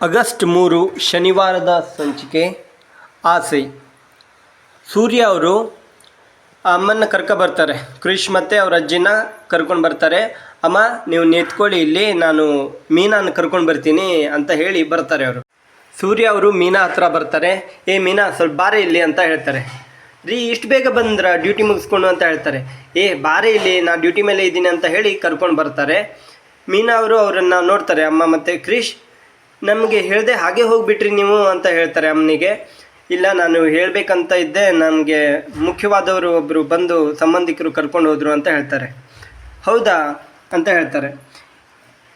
August 3 ಶನಿವಾರದ ಸಂಚಿಕೆ ಆಸೆ. ಸೂರ್ಯ ಅವರು ಅಮ್ಮನ ಬರ್ತಾರೆ. ಕ್ರಿಶ್ ಮತ್ತು ಅವ್ರ ಅಜ್ಜಿನ ಕರ್ಕೊಂಡು ಬರ್ತಾರೆ. ಅಮ್ಮ ನೀವು ನಿಂತ್ಕೊಳ್ಳಿ, ಇಲ್ಲಿ ನಾನು ಮೀನಾನ ಕರ್ಕೊಂಡು ಬರ್ತೀನಿ ಅಂತ ಹೇಳಿ ಬರ್ತಾರೆ ಅವರು. ಸೂರ್ಯ ಅವರು ಮೀನಾ ಹತ್ರ ಬರ್ತಾರೆ. ಮೀನಾ ಸ್ವಲ್ಪ ಬಾರೆ ಇಲ್ಲಿ ಅಂತ ಹೇಳ್ತಾರೆ. ರೀ ಇಷ್ಟು ಬೇಗ ಬಂದ್ರ ಡ್ಯೂಟಿ ಮುಗಿಸ್ಕೊಂಡು ಅಂತ ಹೇಳ್ತಾರೆ. ಬಾರೆ ಇಲ್ಲಿ, ನಾನು ಡ್ಯೂಟಿ ಮೇಲೆ ಇದ್ದೀನಿ ಅಂತ ಹೇಳಿ ಕರ್ಕೊಂಡು ಬರ್ತಾರೆ. ಮೀನಾ ಅವರು ಅವರನ್ನು ನೋಡ್ತಾರೆ. ಅಮ್ಮ ಮತ್ತು ಕ್ರಿಶ್, ನಮಗೆ ಹೇಳಿದೆ ಹಾಗೆ ಹೋಗಿಬಿಟ್ರಿ ನೀವು ಅಂತ ಹೇಳ್ತಾರೆ ಅಮ್ಮನಿಗೆ. ಇಲ್ಲ, ನಾನು ಹೇಳಬೇಕಂತ ಇದ್ದೆ, ನಮಗೆ ಮುಖ್ಯವಾದವರು ಒಬ್ಬರು ಬಂದು ಸಂಬಂಧಿಕರು ಕರ್ಕೊಂಡು ಹೋದರು ಅಂತ ಹೇಳ್ತಾರೆ. ಹೌದಾ ಅಂತ ಹೇಳ್ತಾರೆ.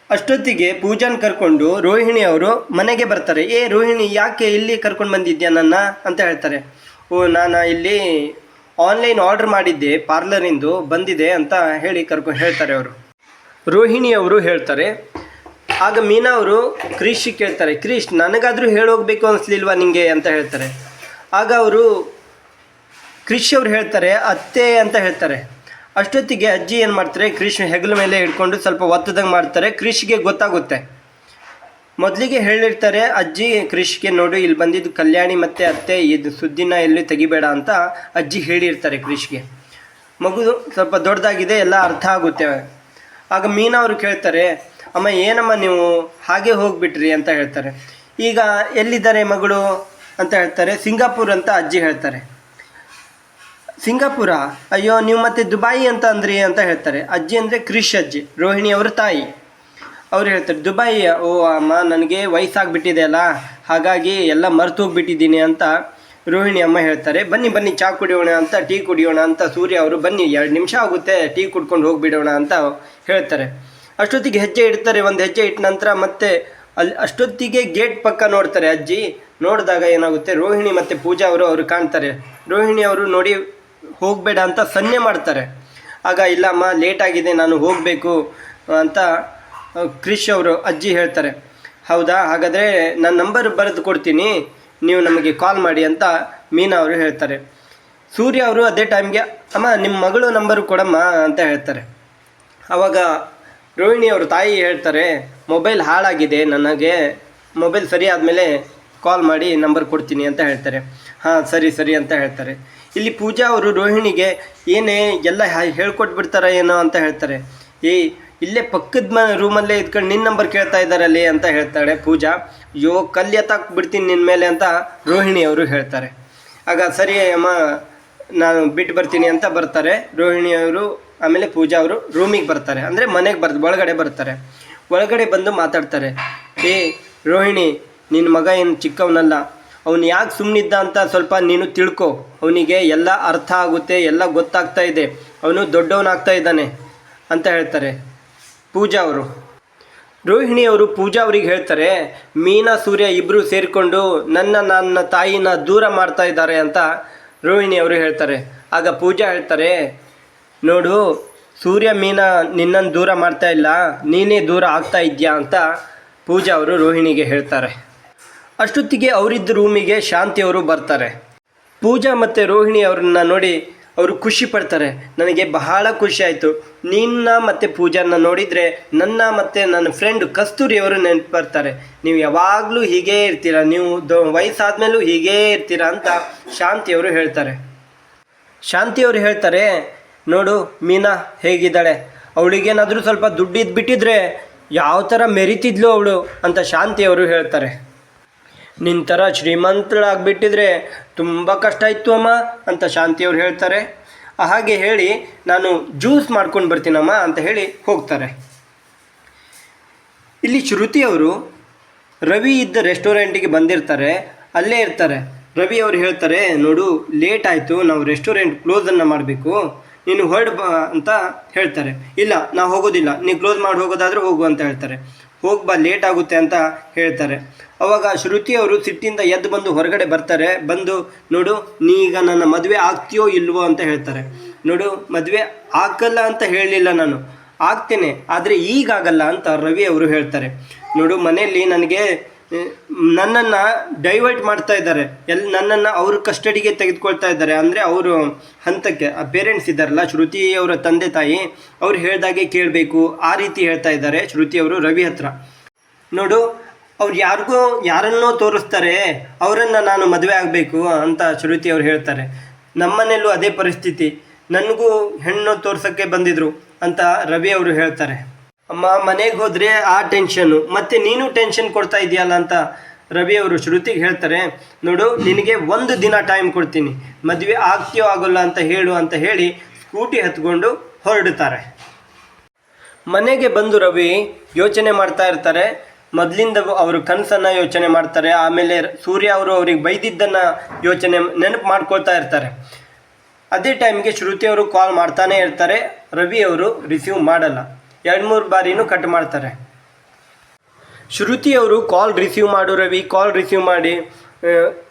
ಅಷ್ಟೊತ್ತಿಗೆ ಪೂಜಾನ ಕರ್ಕೊಂಡು ರೋಹಿಣಿ ಅವರು ಮನೆಗೆ ಬರ್ತಾರೆ. ರೋಹಿಣಿ, ಯಾಕೆ ಇಲ್ಲಿ ಕರ್ಕೊಂಡು ಬಂದಿದ್ಯಾ ನನ್ನ ಅಂತ ಹೇಳ್ತಾರೆ. ನಾನು ಇಲ್ಲಿ ಆನ್ಲೈನ್ ಆರ್ಡರ್ ಮಾಡಿದ್ದೆ, ಪಾರ್ಲರಿಂದು ಬಂದಿದೆ ಅಂತ ಹೇಳಿ ಹೇಳ್ತಾರೆ ಅವರು. ರೋಹಿಣಿ ಅವರು ಹೇಳ್ತಾರೆ. ಆಗ ಮೀನಾ ಅವರು ಕ್ರಿಶ್ ಕೇಳ್ತಾರೆ, ಕ್ರಿಶ್ ನನಗಾದರೂ ಹೇಳೋಗ್ಬೇಕು ಅನಿಸ್ಲಿಲ್ವಾ ನಿಮಗೆ ಅಂತ ಹೇಳ್ತಾರೆ. ಆಗ ಅವರು ಕ್ರಿಶ್ ಅವರು ಹೇಳ್ತಾರೆ, ಅತ್ತೆ ಅಂತ ಹೇಳ್ತಾರೆ. ಅಷ್ಟೊತ್ತಿಗೆ ಅಜ್ಜಿ ಏನು ಮಾಡ್ತಾರೆ, ಕ್ರಿಶ್ ಹೆಗಲ ಮೇಲೆ ಹಿಡ್ಕೊಂಡು ಸ್ವಲ್ಪ ಒತ್ತದಂಗೆ ಮಾಡ್ತಾರೆ. ಕ್ರಿಶ್ಗೆ ಗೊತ್ತಾಗುತ್ತೆ. ಮೊದಲಿಗೆ ಹೇಳಿರ್ತಾರೆ ಅಜ್ಜಿ ಕ್ರಿಶ್ಗೆ, ನೋಡು ಇಲ್ಲಿ ಬಂದಿದ್ದು ಕಲ್ಯಾಣಿ ಮತ್ತು ಅತ್ತೆ, ಇದು ಸುದ್ದಿನ ಎಲ್ಲಿ ತೆಗಿಬೇಡ ಅಂತ ಅಜ್ಜಿ ಹೇಳಿರ್ತಾರೆ ಕ್ರಿಶ್ಗೆ. ಮಗು ಸ್ವಲ್ಪ ದೊಡ್ಡದಾಗಿದೆ, ಎಲ್ಲ ಅರ್ಥ ಆಗುತ್ತೆ. ಆಗ ಮೀನಾ ಅವರು ಕೇಳ್ತಾರೆ, ಅಮ್ಮ ಏನಮ್ಮ ನೀವು ಹಾಗೆ ಹೋಗಿಬಿಟ್ರಿ ಅಂತ ಹೇಳ್ತಾರೆ. ಈಗ ಎಲ್ಲಿದ್ದಾರೆ ಮಗಳು ಅಂತ ಹೇಳ್ತಾರೆ. ಸಿಂಗಾಪುರ್ ಅಂತ ಅಜ್ಜಿ ಹೇಳ್ತಾರೆ. ಸಿಂಗಾಪುರ? ಅಯ್ಯೋ, ನೀವು ಮತ್ತೆ ದುಬಾಯಿ ಅಂತ ಅಂದ್ರಿ ಅಂತ ಹೇಳ್ತಾರೆ. ಅಜ್ಜಿ ಅಂದರೆ ಕ್ರಿಶ್ ಅಜ್ಜಿ, ರೋಹಿಣಿ ಅವರ ತಾಯಿ. ಅವ್ರು ಹೇಳ್ತಾರೆ, ದುಬಾಯಿ? ಓ ಅಮ್ಮ, ನನಗೆ ವಯಸ್ಸಾಗ್ಬಿಟ್ಟಿದೆ ಅಲ್ಲ, ಹಾಗಾಗಿ ಎಲ್ಲ ಮರೆತು ಹೋಗ್ಬಿಟ್ಟಿದ್ದೀನಿ ಅಂತ ರೋಹಿಣಿ ಅಮ್ಮ ಹೇಳ್ತಾರೆ. ಬನ್ನಿ ಬನ್ನಿ ಚಹಾ ಕುಡಿಯೋಣ ಅಂತ, ಟೀ ಕುಡಿಯೋಣ ಅಂತ ಸೂರ್ಯ ಅವರು, ಬನ್ನಿ 2 ನಿಮಿಷ ಆಗುತ್ತೆ, ಟೀ ಕುಡ್ಕೊಂಡು ಹೋಗಿಬಿಡೋಣ ಅಂತ ಹೇಳ್ತಾರೆ. ಅಷ್ಟೊತ್ತಿಗೆ ಹೆಜ್ಜೆ ಇಡ್ತಾರೆ. ಒಂದು ಹೆಜ್ಜೆ ಇಟ್ಟ ನಂತರ ಮತ್ತೆ ಅಷ್ಟೊತ್ತಿಗೆ ಗೇಟ್ ಪಕ್ಕ ನೋಡ್ತಾರೆ ಅಜ್ಜಿ. ನೋಡಿದಾಗ ಏನಾಗುತ್ತೆ, ರೋಹಿಣಿ ಮತ್ತು ಪೂಜಾ ಅವರು ಕಾಣ್ತಾರೆ. ರೋಹಿಣಿ ಅವರು ನೋಡಿ ಹೋಗಬೇಡ ಅಂತ ಸನ್ನೆ ಮಾಡ್ತಾರೆ. ಆಗ ಇಲ್ಲಮ್ಮ, ಲೇಟ್ ಆಗಿದೆ, ನಾನು ಹೋಗಬೇಕು ಅಂತ ಕ್ರಿಶ್ ಅವರು ಅಜ್ಜಿ ಹೇಳ್ತಾರೆ. ಹೌದಾ, ಹಾಗಾದರೆ ನಾನು ನಂಬರ್ ಬರೆದು ಕೊಡ್ತೀನಿ, ನೀವು ನಮಗೆ ಕಾಲ್ ಮಾಡಿ ಅಂತ ಮೀನಾ ಅವರು ಹೇಳ್ತಾರೆ. ಸೂರ್ಯ ಅವರು ಅದೇ ಟೈಮ್ಗೆ, ಅಮ್ಮ ನಿಮ್ಮ ಮಗಳು ನಂಬರು ಕೊಡಮ್ಮ ಅಂತ ಹೇಳ್ತಾರೆ. ಆವಾಗ ರೋಹಿಣಿ ಅವರು ತಾಯಿ ಹೇಳ್ತಾರೆ, ಮೊಬೈಲ್ ಹಾಳಾಗಿದೆ, ನನಗೆ ಮೊಬೈಲ್ ಸರಿ ಆದಮೇಲೆ ಕಾಲ್ ಮಾಡಿ ನಂಬರ್ ಕೊಡ್ತೀನಿ ಅಂತ ಹೇಳ್ತಾರೆ. ಹಾಂ ಸರಿ ಸರಿ ಅಂತ ಹೇಳ್ತಾರೆ. ಇಲ್ಲಿ ಪೂಜಾ ಅವರು ರೋಹಿಣಿಗೆ ಏನೇ ಎಲ್ಲ ಹೇಳ್ಕೊಟ್ಬಿಡ್ತಾರ ಏನೋ ಅಂತ ಹೇಳ್ತಾರೆ. ಇಲ್ಲೇ ಪಕ್ಕದ ರೂಮಲ್ಲೇ ಇದ್ಕೊಂಡು ನಿನ್ನ ನಂಬರ್ ಕೇಳ್ತಾ ಇದ್ದಾರಲ್ಲಿ ಅಂತ ಹೇಳ್ತಾಳೆ ಪೂಜಾ. ಅಯ್ಯೋ, ಕಲ್ಯತ್ತಾಕ್ ಬಿಡ್ತೀನಿ ನಿನ್ನ ಮೇಲೆ ಅಂತ ರೋಹಿಣಿ ಅವರು ಹೇಳ್ತಾರೆ. ಆಗ ಸರಿ ಅಮ್ಮ, ನಾನು ಬಿಟ್ಟು ಬರ್ತೀನಿ ಅಂತ ಬರ್ತಾರೆ ರೋಹಿಣಿ ಅವರು. ಆಮೇಲೆ ಪೂಜಾ ಅವರು ರೂಮಿಗೆ ಬರ್ತಾರೆ, ಅಂದರೆ ಮನೆಗೆ ಒಳಗಡೆ ಬರ್ತಾರೆ. ಒಳಗಡೆ ಬಂದು ಮಾತಾಡ್ತಾರೆ. ರೋಹಿಣಿ, ನಿನ್ನ ಮಗ ಏನು ಚಿಕ್ಕವನಲ್ಲ, ಅವನು ಯಾಕೆ ಸುಮ್ಮನಿದ್ದ ಅಂತ ಸ್ವಲ್ಪ ನೀನು ತಿಳ್ಕೊ. ಅವನಿಗೆ ಎಲ್ಲ ಅರ್ಥ ಆಗುತ್ತೆ, ಎಲ್ಲ ಗೊತ್ತಾಗ್ತಾ ಇದೆ, ಅವನು ದೊಡ್ಡವನಾಗ್ತಾ ಇದ್ದಾನೆ ಅಂತ ಹೇಳ್ತಾರೆ ಪೂಜಾ ಅವರು. ರೋಹಿಣಿ ಅವರು ಪೂಜಾ ಅವ್ರಿಗೆ ಹೇಳ್ತಾರೆ, ಮೀನಾ ಸೂರ್ಯ ಇಬ್ಬರು ಸೇರಿಕೊಂಡು ನನ್ನ ತಾಯಿನ ದೂರ ಮಾಡ್ತಾ ಇದ್ದಾರೆ ಅಂತ ರೋಹಿಣಿ ಅವರು ಹೇಳ್ತಾರೆ. ಆಗ ಪೂಜಾ ಹೇಳ್ತಾರೆ, ನೋಡು ಸೂರ್ಯ ಮೀನಾ ನಿನ್ನನ್ನು ದೂರ ಮಾಡ್ತಾ ಇಲ್ಲ, ನೀನೇ ದೂರ ಆಗ್ತಾ ಇದೆಯಾ ಅಂತ ಪೂಜಾ ಅವರು ರೋಹಿಣಿಗೆ ಹೇಳ್ತಾರೆ. ಅಷ್ಟೊತ್ತಿಗೆ ಅವರಿದ್ದ ರೂಮಿಗೆ ಶಾಂತಿ ಅವರು ಬರ್ತಾರೆ. ಪೂಜಾ ಮತ್ತು ರೋಹಿಣಿ ಅವ್ರನ್ನ ನೋಡಿ ಅವರು ಖುಷಿ ಪಡ್ತಾರೆ. ನನಗೆ ಬಹಳ ಖುಷಿ ಆಯಿತು, ನಿನ್ನ ಮತ್ತು ಪೂಜಾನ ನೋಡಿದರೆ ನನ್ನ ಮತ್ತು ನನ್ನ ಫ್ರೆಂಡ್ ಕಸ್ತೂರಿ ಅವರು ನೆನಪು ಬರ್ತಾರೆ. ನೀವು ಯಾವಾಗಲೂ ಹೀಗೇ ಇರ್ತೀರ, ನೀವು ವಯಸ್ಸಾದ್ಮೇಲೂ ಹೀಗೇ ಇರ್ತೀರ ಅಂತ ಶಾಂತಿಯವರು ಹೇಳ್ತಾರೆ. ಶಾಂತಿಯವರು ಹೇಳ್ತಾರೆ, ನೋಡು ಮೀನಾ ಹೇಗಿದ್ದಾಳೆ, ಅವಳಿಗೇನಾದರೂ ಸ್ವಲ್ಪ ದುಡ್ಡಿದ್ದು ಬಿಟ್ಟಿದ್ರೆ ಯಾವ ಥರ ಮೆರಿತಿದ್ಲು ಅವಳು ಅಂತ ಶಾಂತಿಯವರು ಹೇಳ್ತಾರೆ. ನಿನ್ನ ಥರ ಶ್ರೀಮಂತಳಾಗಿಬಿಟ್ಟಿದ್ರೆ ತುಂಬ ಕಷ್ಟ ಇತ್ತು ಅಮ್ಮ ಅಂತ ಶಾಂತಿಯವರು ಹೇಳ್ತಾರೆ. ಹಾಗೆ ಹೇಳಿ, ನಾನು ಜ್ಯೂಸ್ ಮಾಡ್ಕೊಂಡು ಬರ್ತೀನಮ್ಮ ಅಂತ ಹೇಳಿ ಹೋಗ್ತಾರೆ. ಇಲ್ಲಿ ಶ್ರುತಿ ಅವರು ರವಿ ಇದ್ದ ರೆಸ್ಟೋರೆಂಟಿಗೆ ಬಂದಿರ್ತಾರೆ, ಅಲ್ಲೇ ಇರ್ತಾರೆ. ರವಿ ಅವರು ಹೇಳ್ತಾರೆ, ನೋಡು ಲೇಟ್ ಆಯಿತು, ನಾವು ರೆಸ್ಟೋರೆಂಟ್ ಕ್ಲೋಸನ್ನು ಮಾಡಬೇಕು, ನೀನು ಬಾ ಅಂತ ಹೇಳ್ತಾರೆ. ಇಲ್ಲ, ನಾವು ಹೋಗೋದಿಲ್ಲ, ನೀವು ಕ್ಲೋಸ್ ಮಾಡಿ ಹೋಗೋದಾದರೂ ಹೋಗು ಅಂತ ಹೇಳ್ತಾರೆ. ಬಾ, ಲೇಟ್ ಆಗುತ್ತೆ ಅಂತ ಹೇಳ್ತಾರೆ. ಅವಾಗ ಶ್ರುತಿ ಅವರು ಸಿಟ್ಟಿಂದ ಎದ್ದು ಬಂದು ಹೊರಗಡೆ ಬರ್ತಾರೆ. ಬಂದು, ನೋಡು ನೀ ಈಗ ನನ್ನ ಮದುವೆ ಆಗ್ತೀಯೋ ಇಲ್ವೋ ಅಂತ ಹೇಳ್ತಾರೆ. ನೋಡು, ಮದುವೆ ಆಗಲ್ಲ ಅಂತ ಹೇಳಲಿಲ್ಲ, ನಾನು ಆಗ್ತೇನೆ, ಆದರೆ ಈಗಾಗಲ್ಲ ಅಂತ ರವಿ ಅವರು ಹೇಳ್ತಾರೆ. ನೋಡು, ಮನೆಯಲ್ಲಿ ನನ್ನನ್ನು ಡೈವರ್ಟ್ ಮಾಡ್ತಾ ಇದ್ದಾರೆ, ನನ್ನನ್ನು ಅವ್ರ ಕಸ್ಟಡಿಗೆ ತೆಗೆದುಕೊಳ್ತಾ ಇದ್ದಾರೆ. ಅಂದರೆ ಅವರು ಹಂತಕ್ಕೆ ಪೇರೆಂಟ್ಸ್ ಇದ್ದಾರಲ್ಲ, ಶ್ರುತಿ ಅವರ ತಂದೆ ತಾಯಿ, ಅವ್ರು ಹೇಳ್ದಾಗೆ ಕೇಳಬೇಕು, ಆ ರೀತಿ ಹೇಳ್ತಾ ಇದ್ದಾರೆ ಶ್ರುತಿ ಅವರು ರವಿ ಹತ್ರ. ನೋಡು, ಅವ್ರು ಯಾರನ್ನೋ ತೋರಿಸ್ತಾರೆ, ಅವರನ್ನು ನಾನು ಮದುವೆ ಆಗಬೇಕು ಅಂತ ಶ್ರುತಿ ಅವ್ರು ಹೇಳ್ತಾರೆ. ನಮ್ಮನೆಯಲ್ಲೂ ಅದೇ ಪರಿಸ್ಥಿತಿ, ನನಗೂ ಹೆಣ್ಣು ತೋರ್ಸೋಕ್ಕೆ ಬಂದಿದ್ರು ಅಂತ ರವಿ ಅವರು ಹೇಳ್ತಾರೆ. ಅಮ್ಮ ಮನೆಗೆ ಹೋದರೆ ಆ ಟೆನ್ಷನ್ನು, ಮತ್ತು ನೀನು ಟೆನ್ಷನ್ ಕೊಡ್ತಾ ಇದೆಯಲ್ಲ ಅಂತ ರವಿ ಅವರು ಶ್ರುತಿಗೆ ಹೇಳ್ತಾರೆ. ನೋಡು, ನಿನಗೆ 1 ದಿನ ಟೈಮ್ ಕೊಡ್ತೀನಿ, ಮದುವೆ ಆಗ್ತೀಯೋ ಆಗೋಲ್ಲ ಅಂತ ಹೇಳು ಅಂತ ಹೇಳಿ ಸ್ಕೂಟಿ ಹತ್ಕೊಂಡು ಹೊರಡುತ್ತಾರೆ. ಮನೆಗೆ ಬಂದು ರವಿ ಯೋಚನೆ ಮಾಡ್ತಾ ಇರ್ತಾರೆ. ಮೊದಲಿಂದ ಅವರು ಕನಸನ್ನು ಯೋಚನೆ ಮಾಡ್ತಾರೆ. ಆಮೇಲೆ ಸೂರ್ಯ ಅವರು ಅವ್ರಿಗೆ ಬೈದಿದ್ದನ್ನು ನೆನಪು ಮಾಡ್ಕೊಳ್ತಾ ಇರ್ತಾರೆ. ಅದೇ ಟೈಮ್ಗೆ ಶ್ರುತಿ ಅವರು ಕಾಲ್ ಮಾಡ್ತಾನೆ ಇರ್ತಾರೆ. ರವಿ ಅವರು ರಿಸೀವ್ ಮಾಡಲ್ಲ. 2-3 ಬಾರಿನೂ ಕಟ್ ಮಾಡ್ತಾರೆ. ಶ್ರುತಿ ಅವರು ಕಾಲ್ ರಿಸೀವ್ ಮಾಡು ರವಿ, ಕಾಲ್ ರಿಸೀವ್ ಮಾಡಿ,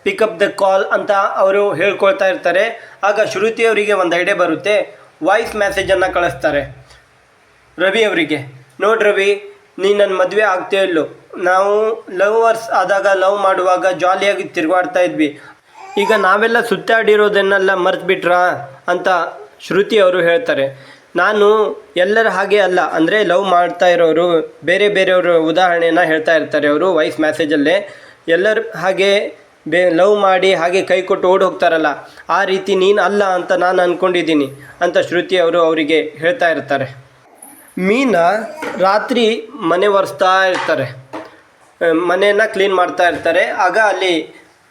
ಪಿಕಪ್ ದ ಕಾಲ್ ಅಂತ ಅವರು ಹೇಳ್ಕೊಳ್ತಾ ಇರ್ತಾರೆ. ಆಗ ಶ್ರುತಿ ಅವರಿಗೆ ಒಂದು ಐಡಿಯಾ ಬರುತ್ತೆ. ವಾಯ್ಸ್ ಮೆಸೇಜನ್ನು ಕಳಿಸ್ತಾರೆ ರವಿ ಅವರಿಗೆ. ನೋಡಿ ರವಿ, ನೀನು ನನ್ನ ಮದುವೆ ಆಗ್ತೇ ಇಲ್ಲೋ, ನಾವು ಲವರ್ಸ್ ಆದಾಗ ಲವ್ ಮಾಡುವಾಗ ಜಾಲಿಯಾಗಿ ತಿರುಗಾಡ್ತಾ ಇದ್ವಿ, ಈಗ ನಾವೆಲ್ಲ ಸುತ್ತಾಡಿರೋದನ್ನೆಲ್ಲ ಮರೆತುಬಿಟ್ರಾ ಅಂತ ಶ್ರುತಿ ಅವರು ಹೇಳ್ತಾರೆ. ನಾನು ಎಲ್ಲರ ಹಾಗೆ ಅಲ್ಲ, ಅಂದರೆ ಲವ್ ಮಾಡ್ತಾ ಇರೋರು ಬೇರೆಯವ್ರ ಉದಾಹರಣೆಯನ್ನು ಹೇಳ್ತಾ ಇರ್ತಾರೆ ಅವರು ವಾಯ್ಸ್ ಮೆಸೇಜಲ್ಲೇ. ಎಲ್ಲರ ಹಾಗೆ ಲವ್ ಮಾಡಿ ಹಾಗೆ ಕೈ ಕೊಟ್ಟು ಓಡಿ ಹೋಗ್ತಾರಲ್ಲ, ಆ ರೀತಿ ನೀನು ಅಲ್ಲ ಅಂತ ನಾನು ಅಂದ್ಕೊಂಡಿದ್ದೀನಿ ಅಂತ ಶ್ರುತಿ ಅವರು ಅವರಿಗೆ ಹೇಳ್ತಾ ಇರ್ತಾರೆ. ಮೀನಾ ರಾತ್ರಿ ಮನೆ ಒರೆಸ್ತಾ ಇರ್ತಾರೆ, ಮನೆಯನ್ನು ಕ್ಲೀನ್ ಮಾಡ್ತಾ ಇರ್ತಾರೆ. ಆಗ ಅಲ್ಲಿ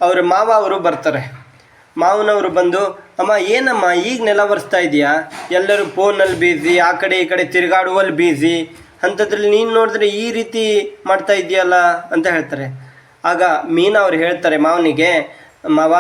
ಅವ್ರ ಮಾವ ಅವರು ಬರ್ತಾರೆ. ಮಾವನವರು ಬಂದು, ಅಮ್ಮ ಏನಮ್ಮ ಈಗ ನೆಲ ಒರೆಸ್ತಾ ಇದೆಯಾ, ಎಲ್ಲರೂ ಫೋನಲ್ಲಿ ಬ್ಯುಸಿ, ಆ ಕಡೆ ಈ ಕಡೆ ತಿರುಗಾಡುವಲ್ಲಿ ಬ್ಯುಸಿ, ಅಂಥದ್ರಲ್ಲಿ ನೀನು ನೋಡಿದ್ರೆ ಈ ರೀತಿ ಮಾಡ್ತಾ ಇದೆಯಲ್ಲ ಅಂತ ಹೇಳ್ತಾರೆ. ಆಗ ಮೀನಾ ಅವ್ರು ಹೇಳ್ತಾರೆ ಮಾವನಿಗೆ, ಮಾವ